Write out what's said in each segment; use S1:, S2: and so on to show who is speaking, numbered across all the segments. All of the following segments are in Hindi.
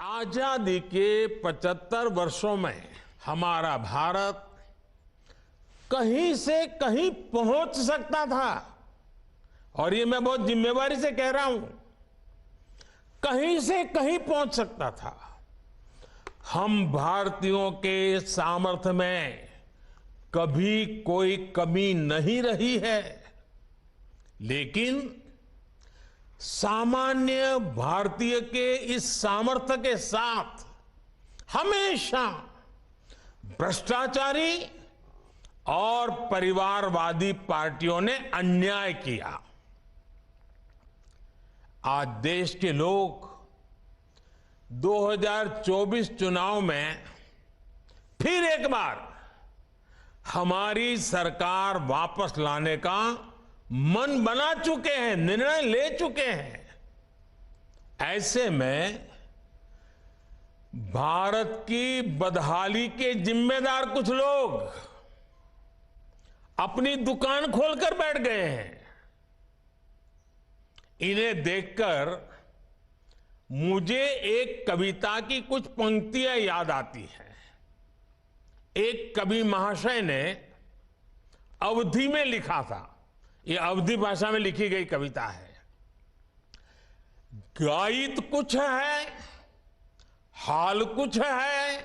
S1: आजादी के 75 वर्षों में हमारा भारत कहीं से कहीं पहुंच सकता था। और ये मैं बहुत जिम्मेवारी से कह रहा हूं, कहीं से कहीं पहुंच सकता था। हम भारतीयों के सामर्थ्य में कभी कोई कमी नहीं रही है, लेकिन सामान्य भारतीय के इस सामर्थ्य के साथ हमेशा भ्रष्टाचारी और परिवारवादी पार्टियों ने अन्याय किया। आज देश के लोग 2024 चुनाव में फिर एक बार हमारी सरकार वापस लाने का मन बना चुके हैं, निर्णय ले चुके हैं। ऐसे में भारत की बदहाली के जिम्मेदार कुछ लोग अपनी दुकान खोलकर बैठ गए हैं। इन्हें देखकर मुझे एक कविता की कुछ पंक्तियां याद आती हैं। एक कवि महाशय ने अवधी में लिखा था, ये अवधी भाषा में लिखी गई कविता है। गायित कुछ है, हाल कुछ है,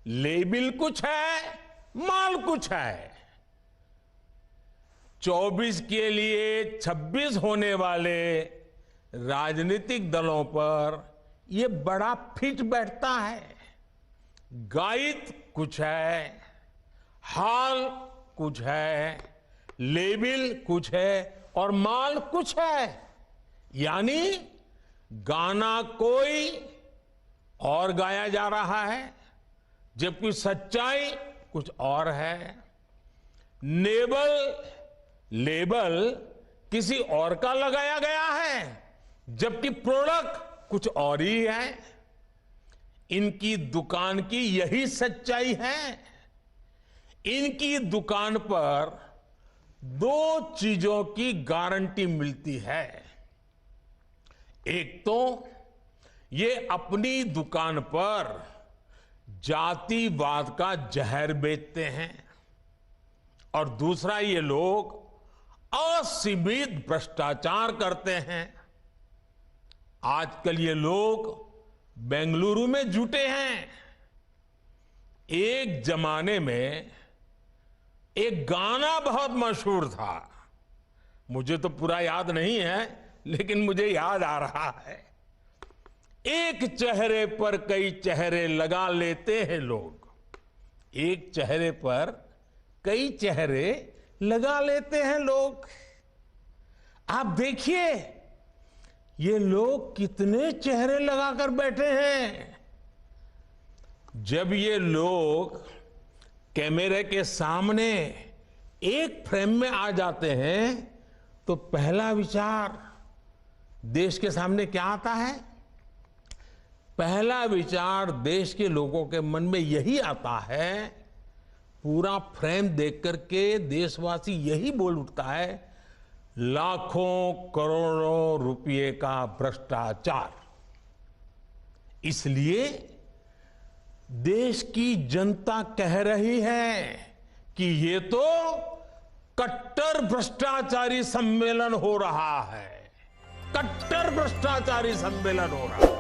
S1: लेबिल कुछ है, माल कुछ है। 24 के लिए 26 होने वाले राजनीतिक दलों पर यह बड़ा फिट बैठता है। गायित कुछ है, हाल कुछ है, लेबिल कुछ है और माल कुछ है। यानी गाना कोई और गाया जा रहा है, जबकि सच्चाई कुछ और है। लेबल किसी और का लगाया गया है, जबकि प्रोडक्ट कुछ और ही है। इनकी दुकान की यही सच्चाई है। इनकी दुकान पर दो चीजों की गारंटी मिलती है। एक तो ये अपनी दुकान पर जातिवाद का जहर बेचते हैं, और दूसरा ये लोग असीमित भ्रष्टाचार करते हैं। आजकल ये लोग बेंगलुरु में जुटे हैं। एक जमाने में एक गाना बहुत मशहूर था, मुझे तो पूरा याद नहीं है, लेकिन मुझे याद आ रहा है। एक चेहरे पर कई चेहरे लगा लेते हैं लोग, एक चेहरे पर कई चेहरे लगा लेते हैं लोग। आप देखिए ये लोग कितने चेहरे लगाकर बैठे हैं। जब ये लोग कैमरे के सामने एक फ्रेम में आ जाते हैं तो पहला विचार देश के सामने क्या आता है? पहला विचार देश के लोगों के मन में यही आता है, पूरा फ्रेम देख करके देशवासी यही बोल उठता है, लाखों करोड़ों रुपए का भ्रष्टाचार। इसलिए देश की जनता कह रही है कि ये तो कट्टर भ्रष्टाचारी सम्मेलन हो रहा है, कट्टर भ्रष्टाचारी सम्मेलन हो रहा है।